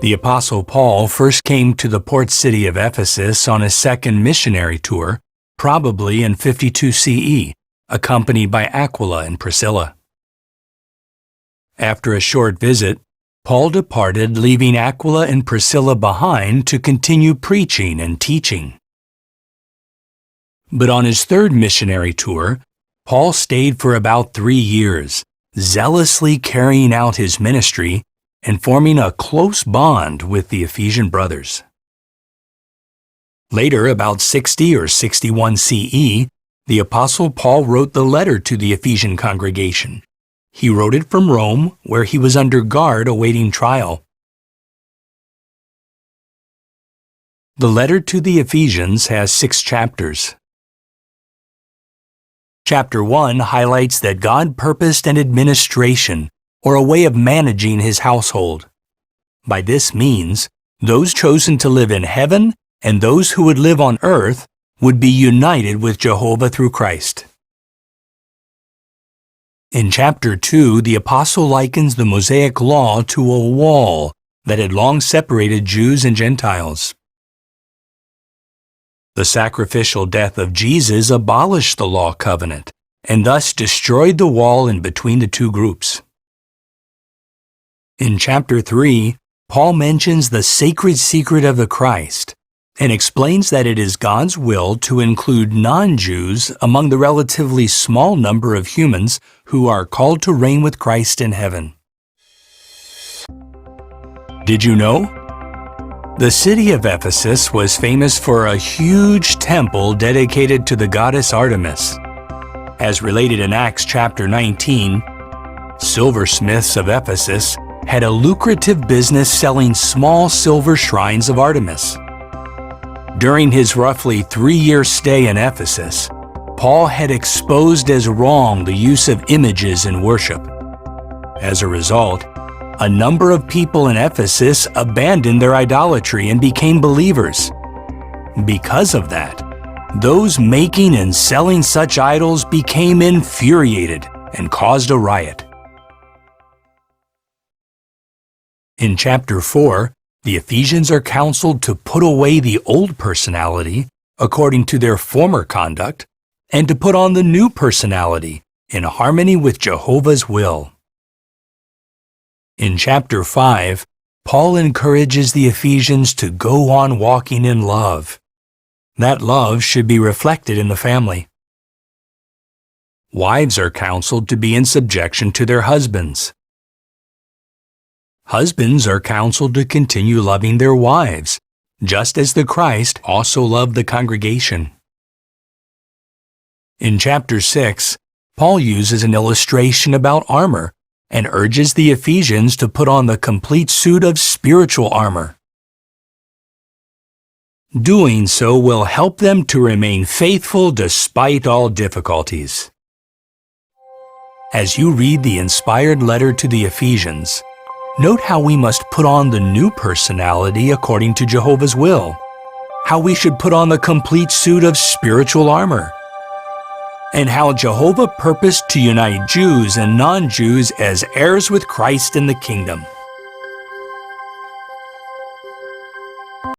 The Apostle Paul first came to the port city of Ephesus on his second missionary tour, probably in 52 CE, accompanied by Aquila and Priscilla. After a short visit, Paul departed, leaving Aquila and Priscilla behind to continue preaching and teaching. But on his third missionary tour, Paul stayed for about 3 years, zealously carrying out his ministry and forming a close bond with the Ephesian brothers. Later, about 60 or 61 CE, the Apostle Paul wrote the letter to the Ephesian congregation. He wrote it from Rome, where he was under guard awaiting trial. The letter to the Ephesians has 6 chapters. Chapter 1 highlights that God purposed an administration, or a way of managing his household. By this means, those chosen to live in heaven and those who would live on earth would be united with Jehovah through Christ. In chapter 2, the apostle likens the Mosaic law to a wall that had long separated Jews and Gentiles. The sacrificial death of Jesus abolished the law covenant and thus destroyed the wall in between the two groups. In chapter 3, Paul mentions the sacred secret of the Christ and explains that it is God's will to include non-Jews among the relatively small number of humans who are called to reign with Christ in heaven. Did you know? The city of Ephesus was famous for a huge temple dedicated to the goddess Artemis. As related in Acts chapter 19, silversmiths of Ephesus had a lucrative business selling small silver shrines of Artemis. During his roughly 3-year stay in Ephesus, Paul had exposed as wrong the use of images in worship. As a result, a number of people in Ephesus abandoned their idolatry and became believers. Because of that, those making and selling such idols became infuriated and caused a riot. In chapter 4, the Ephesians are counseled to put away the old personality, according to their former conduct, and to put on the new personality, in harmony with Jehovah's will. In chapter 5, Paul encourages the Ephesians to go on walking in love. That love should be reflected in the family. Wives are counseled to be in subjection to their husbands. Husbands are counseled to continue loving their wives, just as the Christ also loved the congregation. In chapter 6, Paul uses an illustration about armor and urges the Ephesians to put on the complete suit of spiritual armor. Doing so will help them to remain faithful despite all difficulties. As you read the inspired letter to the Ephesians, note how we must put on the new personality according to Jehovah's will, how we should put on the complete suit of spiritual armor, and how Jehovah purposed to unite Jews and non-Jews as heirs with Christ in the kingdom.